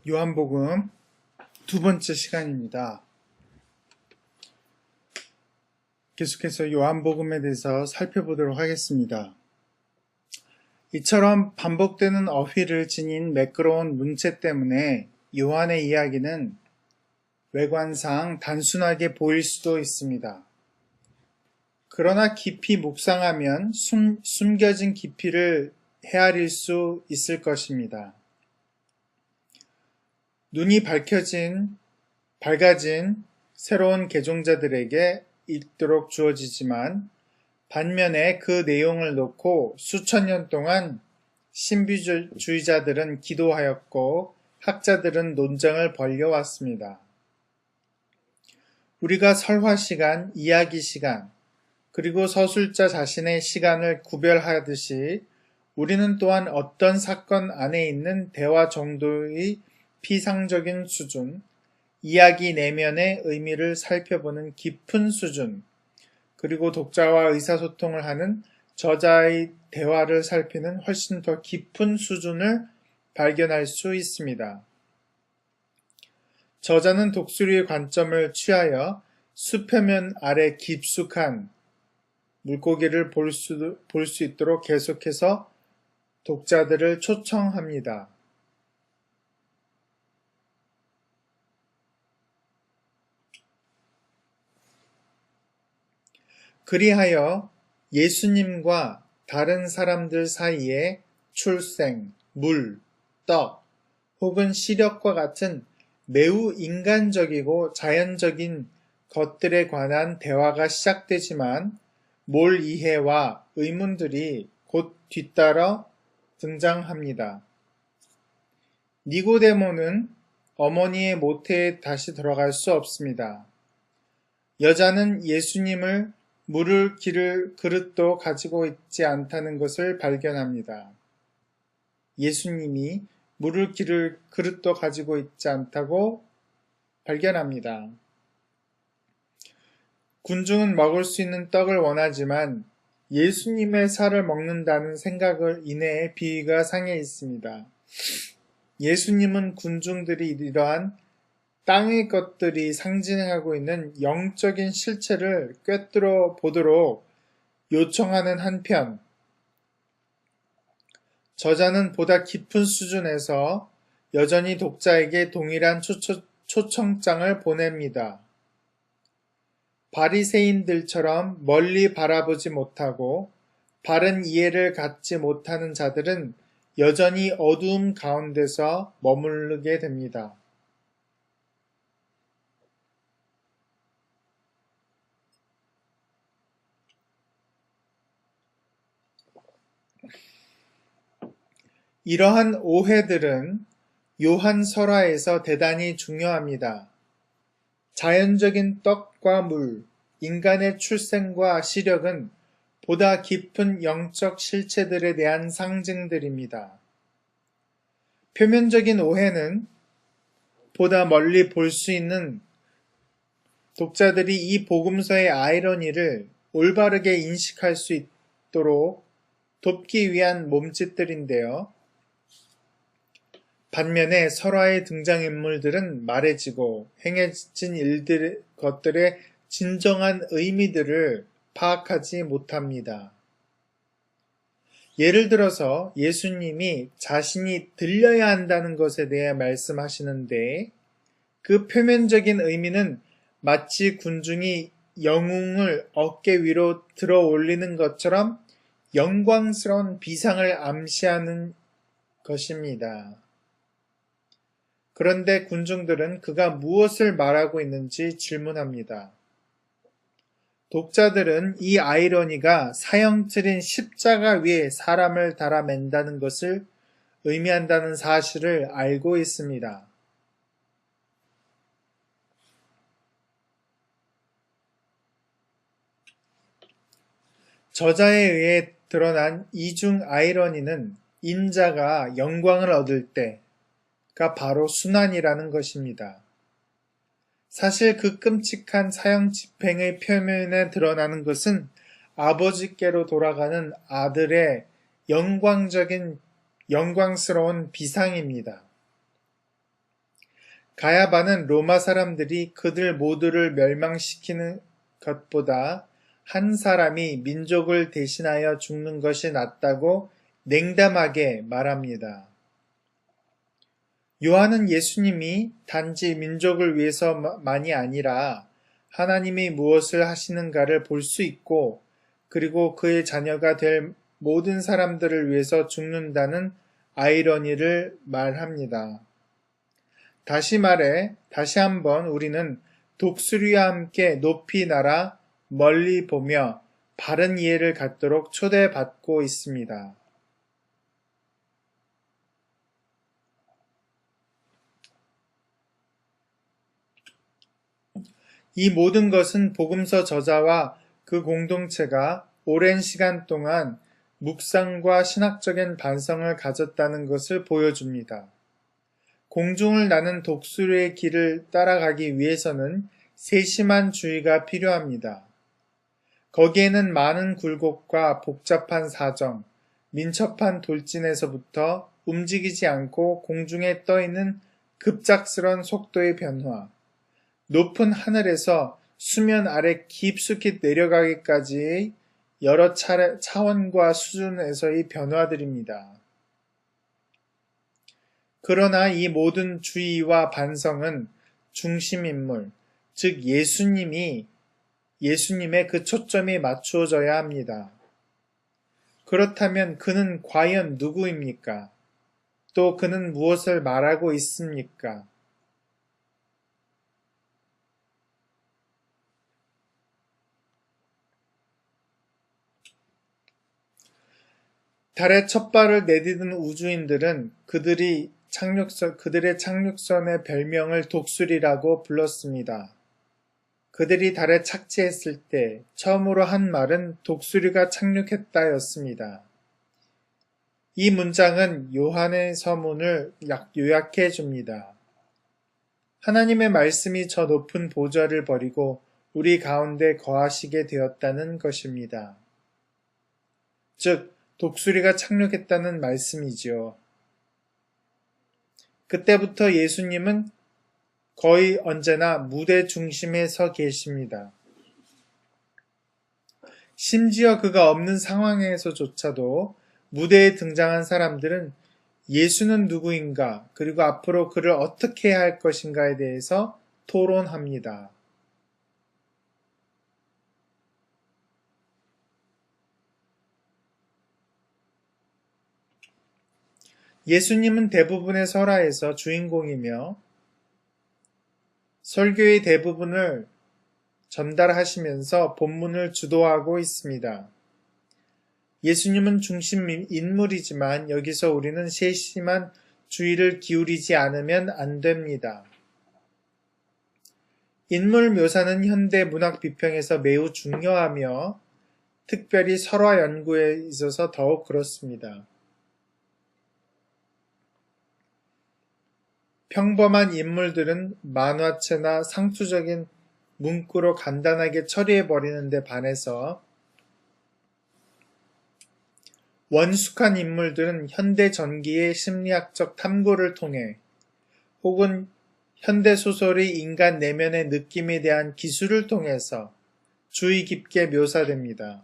요한복음 두 번째 시간입니다. 계속해서 요한복음에 대해서 살펴보도록 하겠습니다. 이처럼 반복되는 어휘를 지닌 매끄러운 문체 때문에 요한의 이야기는 외관상 단순하게 보일 수도 있습니다. 그러나 깊이 묵상하면 숨겨진 깊이를 헤아릴 수 있을 것입니다. 눈이 밝아진 새로운 개종자들에게 읽도록 주어지지만 반면에 그 내용을 놓고 수천 년 동안 신비주의자들은 기도하였고 학자들은 논쟁을 벌여왔습니다. 우리가 설화 시간, 이야기 시간, 그리고 서술자 자신의 시간을 구별하듯이 우리는 또한 어떤 사건 안에 있는 대화 정도의 피상적인 수준, 이야기 내면의 의미를 살펴보는 깊은 수준, 그리고 독자와 의사소통을 하는 저자의 대화를 살피는 훨씬 더 깊은 수준을 발견할 수 있습니다. 저자는 독수리의 관점을 취하여 수표면 아래 깊숙한 물고기를 볼 수 있도록 계속해서 독자들을 초청합니다. 그리하여 예수님과 다른 사람들 사이에 출생, 물, 떡 혹은 시력과 같은 매우 인간적이고 자연적인 것들에 관한 대화가 시작되지만 몰 이해와 의문들이 곧 뒤따라 등장합니다. 니고데모는 어머니의 모태에 다시 들어갈 수 없습니다. 여자는 예수님을 물을 기를 그릇도 가지고 있지 않다는 것을 발견합니다. 예수님이 물을 기를 그릇도 가지고 있지 않다고 발견합니다. 군중은 먹을 수 있는 떡을 원하지만 예수님의 살을 먹는다는 생각을 인해 비위가 상해 있습니다. 예수님은 군중들이 이러한 땅의 것들이 상징하고 있는 영적인 실체를 꿰뚫어 보도록 요청하는 한편, 저자는 보다 깊은 수준에서 여전히 독자에게 동일한 초청장을 보냅니다. 바리새인들처럼 멀리 바라보지 못하고 바른 이해를 갖지 못하는 자들은 여전히 어두움 가운데서 머무르게 됩니다. 이러한 오해들은 요한 설화에서 대단히 중요합니다. 자연적인 떡과 물, 인간의 출생과 시력은 보다 깊은 영적 실체들에 대한 상징들입니다. 표면적인 오해는 보다 멀리 볼 수 있는 독자들이 이 복음서의 아이러니를 올바르게 인식할 수 있도록 돕기 위한 몸짓들인데요. 반면에 설화의 등장인물들은 말해지고 행해진 것들의 진정한 의미들을 파악하지 못합니다. 예를 들어서 예수님이 자신이 들려야 한다는 것에 대해 말씀하시는데 그 표면적인 의미는 마치 군중이 영웅을 어깨 위로 들어 올리는 것처럼 영광스러운 비상을 암시하는 것입니다. 그런데 군중들은 그가 무엇을 말하고 있는지 질문합니다. 독자들은 이 아이러니가 사형틀인 십자가 위에 사람을 달아맨다는 것을 의미한다는 사실을 알고 있습니다. 저자에 의해 드러난 이중 아이러니는 인자가 영광을 얻을 때가 바로 순환이라는 것입니다. 사실 그 끔찍한 사형 집행의 표면에 드러나는 것은 아버지께로 돌아가는 아들의 영광스러운 비상입니다. 가야바는 로마 사람들이 그들 모두를 멸망시키는 것보다 한 사람이 민족을 대신하여 죽는 것이 낫다고 냉담하게 말합니다. 요한은 예수님이 단지 민족을 위해서만이 아니라 하나님이 무엇을 하시는가를 볼 수 있고 그리고 그의 자녀가 될 모든 사람들을 위해서 죽는다는 아이러니를 말합니다. 다시 한번 우리는 독수리와 함께 높이 날아 멀리 보며 바른 이해를 갖도록 초대받고 있습니다. 이 모든 것은 복음서 저자와 그 공동체가 오랜 시간 동안 묵상과 신학적인 반성을 가졌다는 것을 보여줍니다. 공중을 나는 독수리의 길을 따라가기 위해서는 세심한 주의가 필요합니다. 거기에는 많은 굴곡과 복잡한 사정, 민첩한 돌진에서부터 움직이지 않고 공중에 떠있는 급작스런 속도의 변화, 높은 하늘에서 수면 아래 깊숙이 내려가기까지의 여러 차원과 수준에서의 변화들입니다. 그러나 이 모든 주의와 반성은 중심인물, 즉 예수님의 그 초점이 맞추어져야 합니다. 그렇다면 그는 과연 누구입니까? 또 그는 무엇을 말하고 있습니까? 달에 첫 발을 내디딘 우주인들은 그들의 착륙선의 별명을 독수리라고 불렀습니다. 그들이 달에 착지했을 때 처음으로 한 말은 독수리가 착륙했다였습니다. 이 문장은 요한의 서문을 요약해 줍니다. 하나님의 말씀이 저 높은 보좌를 버리고 우리 가운데 거하시게 되었다는 것입니다. 즉, 독수리가 착륙했다는 말씀이지요. 그때부터 예수님은 거의 언제나 무대 중심에 서 계십니다. 심지어 그가 없는 상황에서조차도 무대에 등장한 사람들은 예수는 누구인가, 그리고 앞으로 그를 어떻게 해야 할 것인가에 대해서 토론합니다. 예수님은 대부분의 설화에서 주인공이며 설교의 대부분을 전달하시면서 본문을 주도하고 있습니다. 예수님은 중심 인물이지만 여기서 우리는 세심한 주의를 기울이지 않으면 안 됩니다. 인물 묘사는 현대 문학 비평에서 매우 중요하며 특별히 설화 연구에 있어서 더욱 그렇습니다. 평범한 인물들은 만화체나 상투적인 문구로 간단하게 처리해버리는 데 반해서 원숙한 인물들은 현대 전기의 심리학적 탐구를 통해 혹은 현대 소설의 인간 내면의 느낌에 대한 기술을 통해서 주의 깊게 묘사됩니다.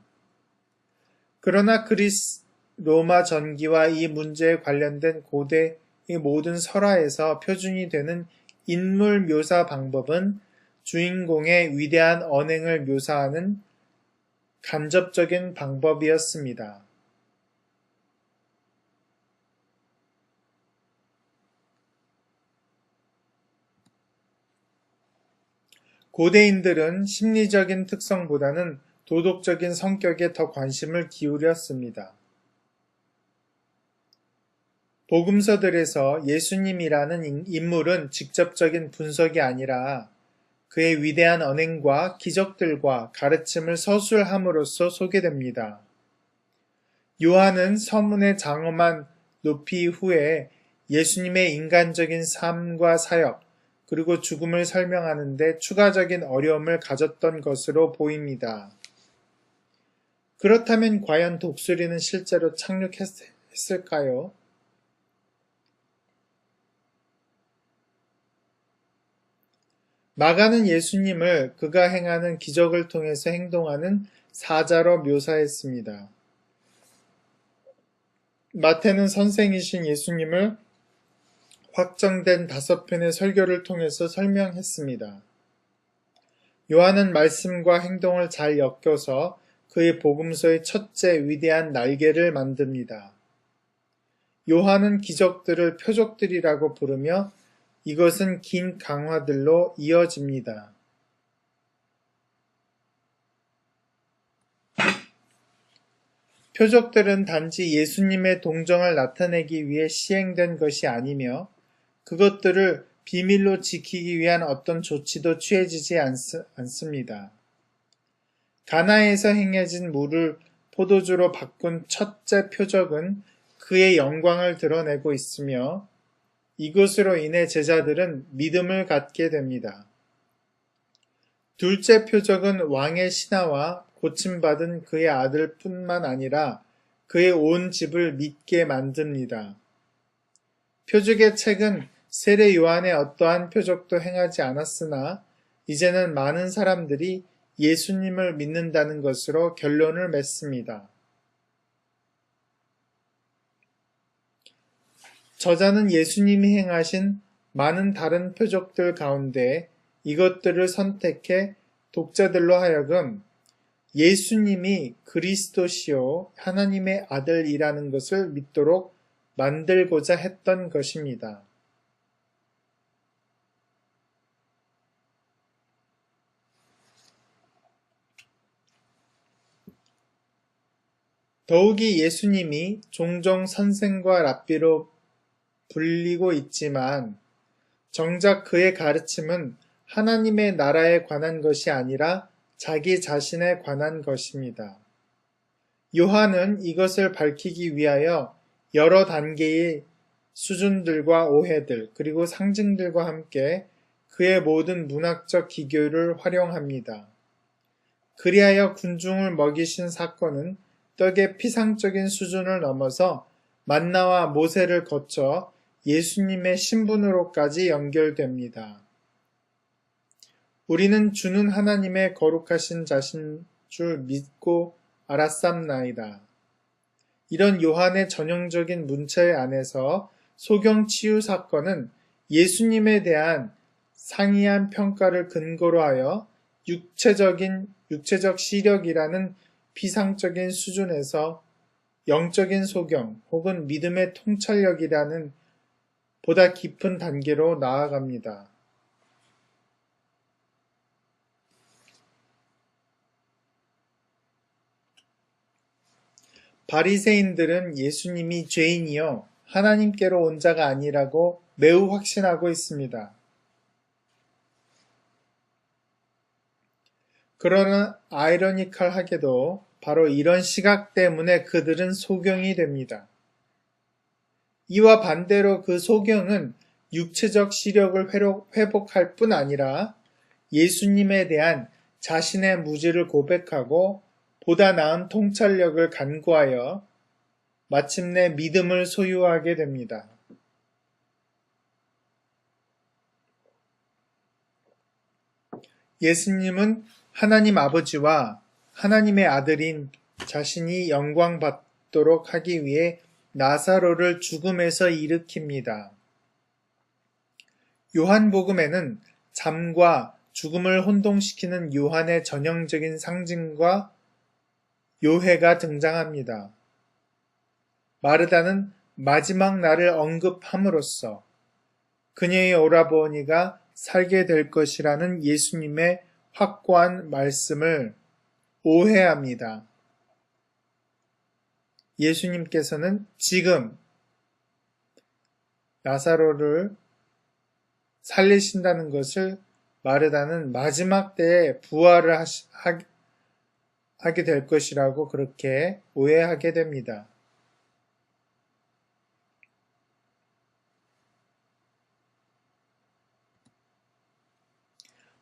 그러나 그리스 로마 전기와 이 문제에 관련된 고대 이 모든 설화에서 표준이 되는 인물 묘사 방법은 주인공의 위대한 언행을 묘사하는 간접적인 방법이었습니다. 고대인들은 심리적인 특성보다는 도덕적인 성격에 더 관심을 기울였습니다. 복음서들에서 예수님이라는 인물은 직접적인 분석이 아니라 그의 위대한 언행과 기적들과 가르침을 서술함으로써 소개됩니다. 요한은 서문의 장엄한 높이 후에 예수님의 인간적인 삶과 사역, 그리고 죽음을 설명하는데 추가적인 어려움을 가졌던 것으로 보입니다. 그렇다면 과연 독수리는 실제로 착륙했을까요? 마가는 예수님을 그가 행하는 기적을 통해서 행동하는 사자로 묘사했습니다. 마태는 선생이신 예수님을 확정된 5편의 설교를 통해서 설명했습니다. 요한은 말씀과 행동을 잘 엮여서 그의 복음서의 첫째 위대한 날개를 만듭니다. 요한은 기적들을 표적들이라고 부르며 이것은 긴 강화들로 이어집니다. 표적들은 단지 예수님의 동정을 나타내기 위해 시행된 것이 아니며 그것들을 비밀로 지키기 위한 어떤 조치도 취해지지 않습니다. 가나에서 행해진 물을 포도주로 바꾼 첫째 표적은 그의 영광을 드러내고 있으며 이것으로 인해 제자들은 믿음을 갖게 됩니다. 둘째 표적은 왕의 신하와 고침받은 그의 아들뿐만 아니라 그의 온 집을 믿게 만듭니다. 표적의 책은 세례 요한의 어떠한 표적도 행하지 않았으나 이제는 많은 사람들이 예수님을 믿는다는 것으로 결론을 맺습니다. 저자는 예수님이 행하신 많은 다른 표적들 가운데 이것들을 선택해 독자들로 하여금 예수님이 그리스도시요 하나님의 아들이라는 것을 믿도록 만들고자 했던 것입니다. 더욱이 예수님이 종종 선생과 랍비로 불리고 있지만 정작 그의 가르침은 하나님의 나라에 관한 것이 아니라 자기 자신에 관한 것입니다. 요한은 이것을 밝히기 위하여 여러 단계의 수준들과 오해들 그리고 상징들과 함께 그의 모든 문학적 기교를 활용합니다. 그리하여 군중을 먹이신 사건은 떡의 피상적인 수준을 넘어서 만나와 모세를 거쳐 예수님의 신분으로까지 연결됩니다. 우리는 주는 하나님의 거룩하신 자신 줄 믿고 알았삼나이다. 이런 요한의 전형적인 문체 안에서 소경 치유 사건은 예수님에 대한 상이한 평가를 근거로 하여 육체적 시력이라는 피상적인 수준에서 영적인 소경 혹은 믿음의 통찰력이라는 보다 깊은 단계로 나아갑니다. 바리새인들은 예수님이 죄인이요 하나님께로 온 자가 아니라고 매우 확신하고 있습니다. 그러나 아이러니컬하게도 바로 이런 시각 때문에 그들은 소경이 됩니다. 이와 반대로 그 소경은 육체적 시력을 회복할 뿐 아니라 예수님에 대한 자신의 무지를 고백하고 보다 나은 통찰력을 간구하여 마침내 믿음을 소유하게 됩니다. 예수님은 하나님 아버지와 하나님의 아들인 자신이 영광받도록 하기 위해 나사로를 죽음에서 일으킵니다. 요한복음에는 잠과 죽음을 혼동시키는 요한의 전형적인 상징과 요해가 등장합니다. 마르다는 마지막 날을 언급함으로써 그녀의 오라버니가 살게 될 것이라는 예수님의 확고한 말씀을 오해합니다. 예수님께서는 지금 나사로를 살리신다는 것을 마르다는 마지막 때에 부활을 하게 될 것이라고 그렇게 오해하게 됩니다.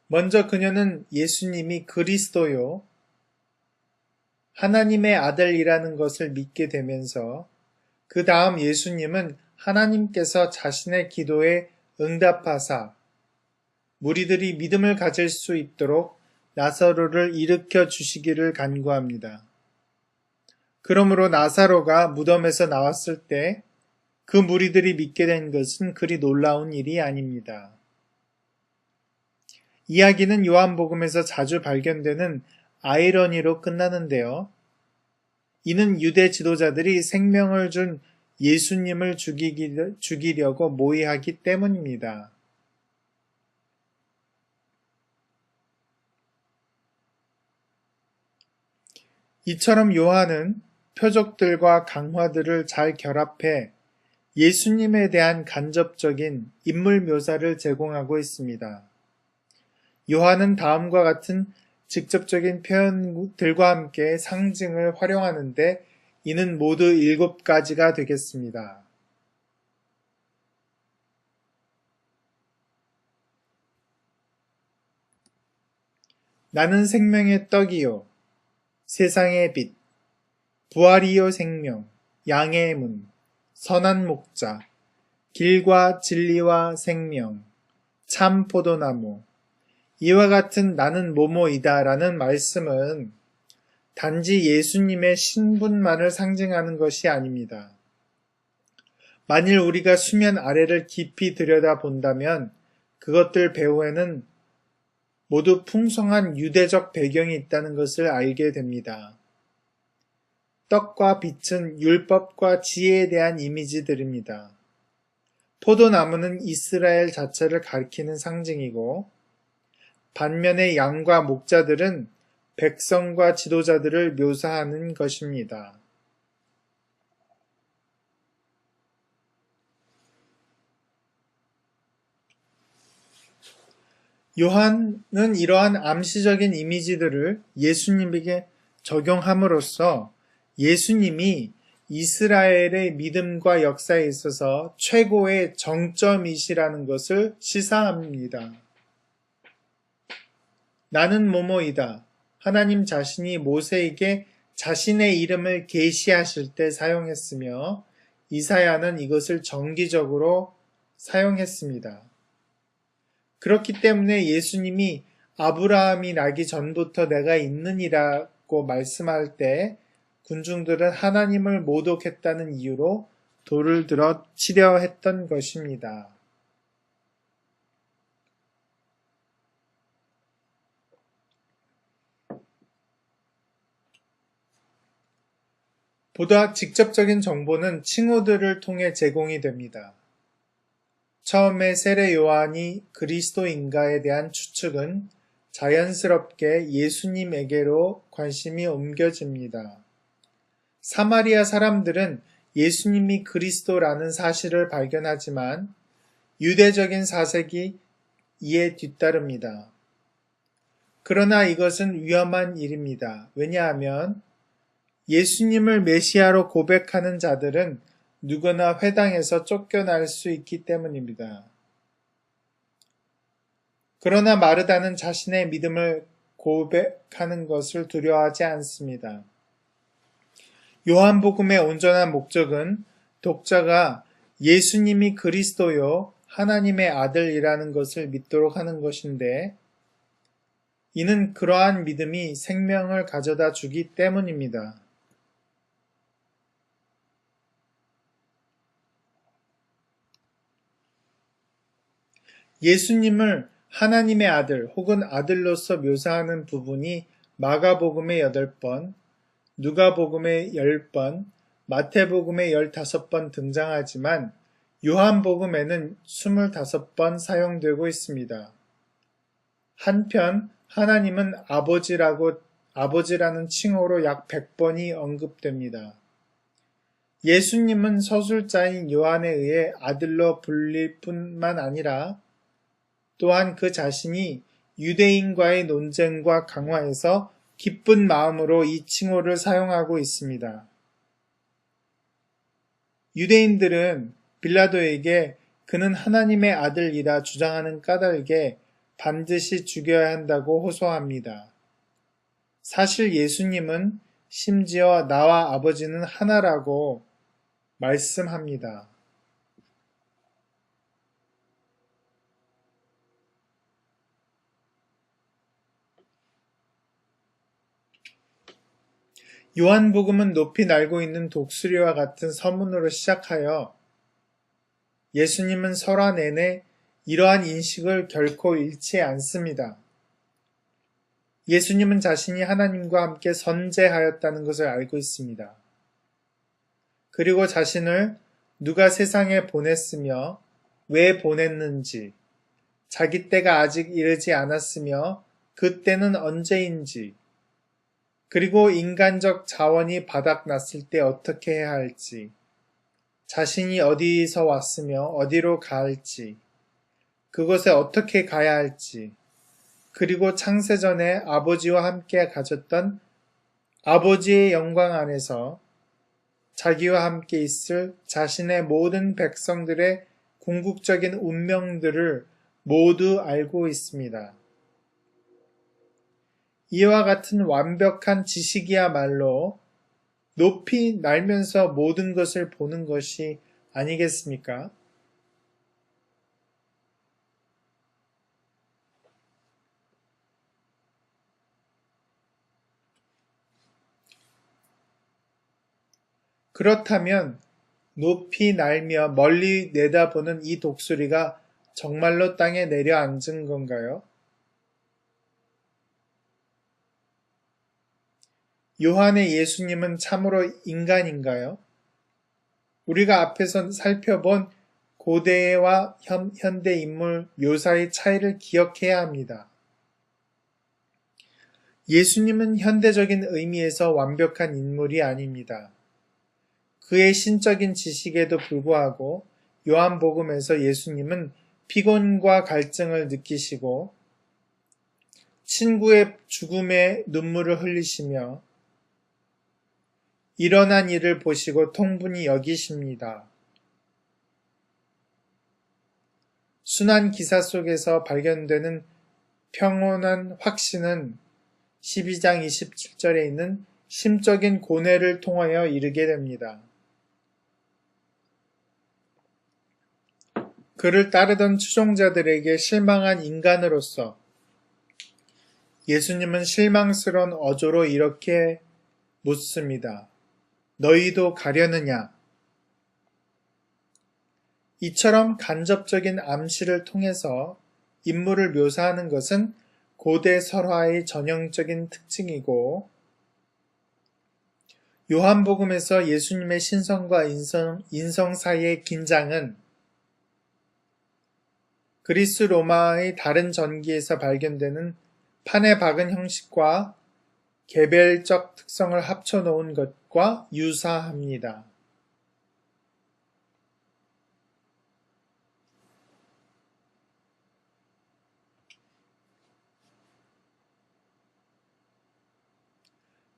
먼저 그녀는 예수님이 그리스도요, 하나님의 아들이라는 것을 믿게 되면서 그 다음 예수님은 하나님께서 자신의 기도에 응답하사 무리들이 믿음을 가질 수 있도록 나사로를 일으켜 주시기를 간구합니다. 그러므로 나사로가 무덤에서 나왔을 때 그 무리들이 믿게 된 것은 그리 놀라운 일이 아닙니다. 이야기는 요한복음에서 자주 발견되는 아이러니로 끝나는데요. 이는 유대 지도자들이 생명을 준 예수님을 죽이려고 모의하기 때문입니다. 이처럼 요한은 표적들과 강화들을 잘 결합해 예수님에 대한 간접적인 인물 묘사를 제공하고 있습니다. 요한은 다음과 같은 직접적인 표현들과 함께 상징을 활용하는데 이는 모두 7가지가 되겠습니다. 나는 생명의 떡이요, 세상의 빛, 부활이요 생명, 양의 문, 선한 목자, 길과 진리와 생명, 참 포도나무. 이와 같은 나는 뭐뭐이다 라는 말씀은 단지 예수님의 신분만을 상징하는 것이 아닙니다. 만일 우리가 수면 아래를 깊이 들여다본다면 그것들 배후에는 모두 풍성한 유대적 배경이 있다는 것을 알게 됩니다. 떡과 빛은 율법과 지혜에 대한 이미지들입니다. 포도나무는 이스라엘 자체를 가리키는 상징이고 반면에 양과 목자들은 백성과 지도자들을 묘사하는 것입니다. 요한은 이러한 암시적인 이미지들을 예수님에게 적용함으로써 예수님이 이스라엘의 믿음과 역사에 있어서 최고의 정점이시라는 것을 시사합니다. 나는 뭐뭐이다. 하나님 자신이 모세에게 자신의 이름을 계시하실 때 사용했으며 이사야는 이것을 정기적으로 사용했습니다. 그렇기 때문에 예수님이 아브라함이 나기 전부터 내가 있느니라고 말씀할 때 군중들은 하나님을 모독했다는 이유로 돌을 들어 치려 했던 것입니다. 보다 직접적인 정보는 칭호들을 통해 제공이 됩니다. 처음에 세례 요한이 그리스도인가에 대한 추측은 자연스럽게 예수님에게로 관심이 옮겨집니다. 사마리아 사람들은 예수님이 그리스도라는 사실을 발견하지만 유대적인 사색이 이에 뒤따릅니다. 그러나 이것은 위험한 일입니다. 왜냐하면 예수님을 메시아로 고백하는 자들은 누구나 회당에서 쫓겨날 수 있기 때문입니다. 그러나 마르다는 자신의 믿음을 고백하는 것을 두려워하지 않습니다. 요한복음의 온전한 목적은 독자가 예수님이 그리스도요 하나님의 아들이라는 것을 믿도록 하는 것인데 이는 그러한 믿음이 생명을 가져다 주기 때문입니다. 예수님을 하나님의 아들 혹은 아들로서 묘사하는 부분이 마가복음의 8번, 누가복음의 10번, 마태복음의 15번 등장하지만 요한복음에는 25번 사용되고 있습니다. 한편 하나님은 아버지라는 칭호로 약 100번이 언급됩니다. 예수님은 서술자인 요한에 의해 아들로 불릴 뿐만 아니라 또한 그 자신이 유대인과의 논쟁과 강화에서 기쁜 마음으로 이 칭호를 사용하고 있습니다. 유대인들은 빌라도에게 그는 하나님의 아들이라 주장하는 까닭에 반드시 죽여야 한다고 호소합니다. 사실 예수님은 심지어 나와 아버지는 하나라고 말씀합니다. 요한복음은 높이 날고 있는 독수리와 같은 서문으로 시작하여 예수님은 설화 내내 이러한 인식을 결코 잃지 않습니다. 예수님은 자신이 하나님과 함께 선재하였다는 것을 알고 있습니다. 그리고 자신을 누가 세상에 보냈으며 왜 보냈는지, 자기 때가 아직 이르지 않았으며 그 때는 언제인지, 그리고 인간적 자원이 바닥났을 때 어떻게 해야 할지, 자신이 어디서 왔으며 어디로 갈지, 그곳에 어떻게 가야 할지, 그리고 창세전에 아버지와 함께 가졌던 아버지의 영광 안에서 자기와 함께 있을 자신의 모든 백성들의 궁극적인 운명들을 모두 알고 있습니다. 이와 같은 완벽한 지식이야말로 높이 날면서 모든 것을 보는 것이 아니겠습니까? 그렇다면 높이 날며 멀리 내다보는 이 독수리가 정말로 땅에 내려앉은 건가요? 요한의 예수님은 참으로 인간인가요? 우리가 앞에서 살펴본 고대와 현대 인물 묘사의 차이를 기억해야 합니다. 예수님은 현대적인 의미에서 완벽한 인물이 아닙니다. 그의 신적인 지식에도 불구하고 요한복음에서 예수님은 피곤과 갈증을 느끼시고 친구의 죽음에 눈물을 흘리시며 일어난 일을 보시고 통분히 여기십니다. 순환 기사 속에서 발견되는 평온한 확신은 12장 27절에 있는 심적인 고뇌를 통하여 이르게 됩니다. 그를 따르던 추종자들에게 실망한 인간으로서 예수님은 실망스러운 어조로 이렇게 묻습니다. 너희도 가려느냐? 이처럼 간접적인 암시를 통해서 인물을 묘사하는 것은 고대 설화의 전형적인 특징이고 요한복음에서 예수님의 신성과 인성 사이의 긴장은 그리스 로마의 다른 전기에서 발견되는 판에 박은 형식과 개별적 특성을 합쳐놓은 것과 유사합니다.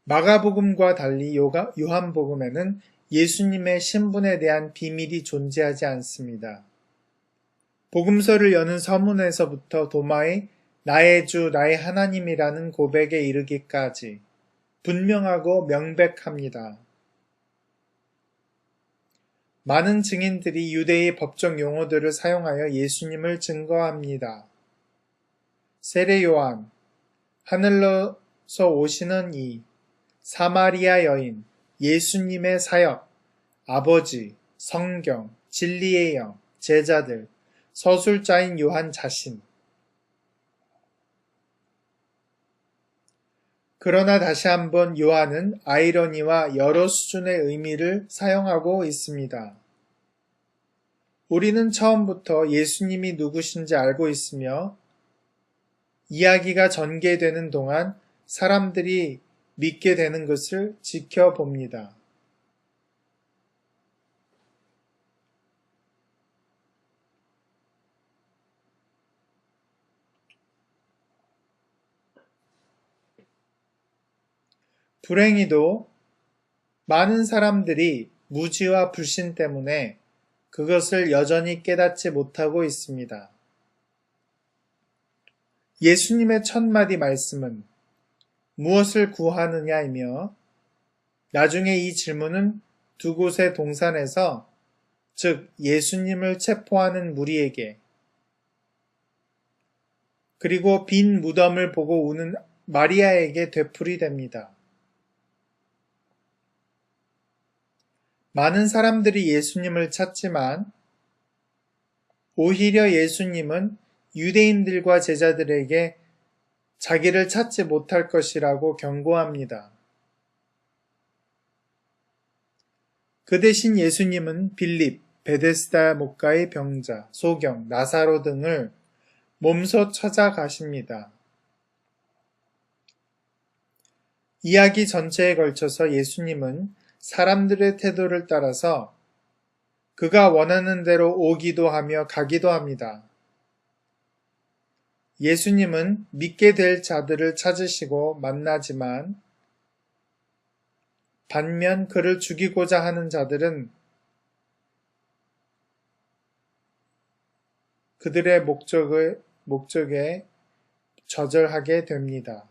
마가복음과 달리 요한복음에는 예수님의 신분에 대한 비밀이 존재하지 않습니다. 복음서를 여는 서문에서부터 도마의 나의 주, 나의 하나님이라는 고백에 이르기까지 분명하고 명백합니다. 많은 증인들이 유대의 법적 용어들을 사용하여 예수님을 증거합니다. 세례 요한, 하늘로서 오시는 이, 사마리아 여인, 예수님의 사역, 아버지, 성경, 진리의 영, 제자들, 서술자인 요한 자신. 그러나 다시 한번 요한은 아이러니와 여러 수준의 의미를 사용하고 있습니다. 우리는 처음부터 예수님이 누구신지 알고 있으며 이야기가 전개되는 동안 사람들이 믿게 되는 것을 지켜봅니다. 불행히도 많은 사람들이 무지와 불신 때문에 그것을 여전히 깨닫지 못하고 있습니다. 예수님의 첫 마디 말씀은 무엇을 구하느냐이며 나중에 이 질문은 두 곳의 동산에서 즉 예수님을 체포하는 무리에게 그리고 빈 무덤을 보고 우는 마리아에게 되풀이됩니다. 많은 사람들이 예수님을 찾지만 오히려 예수님은 유대인들과 제자들에게 자기를 찾지 못할 것이라고 경고합니다. 그 대신 예수님은 빌립, 베데스다 목가의 병자, 소경, 나사로 등을 몸소 찾아가십니다. 이야기 전체에 걸쳐서 예수님은 사람들의 태도를 따라서 그가 원하는 대로 오기도 하며 가기도 합니다. 예수님은 믿게 될 자들을 찾으시고 만나지만 반면 그를 죽이고자 하는 자들은 그들의 목적에 좌절하게 됩니다.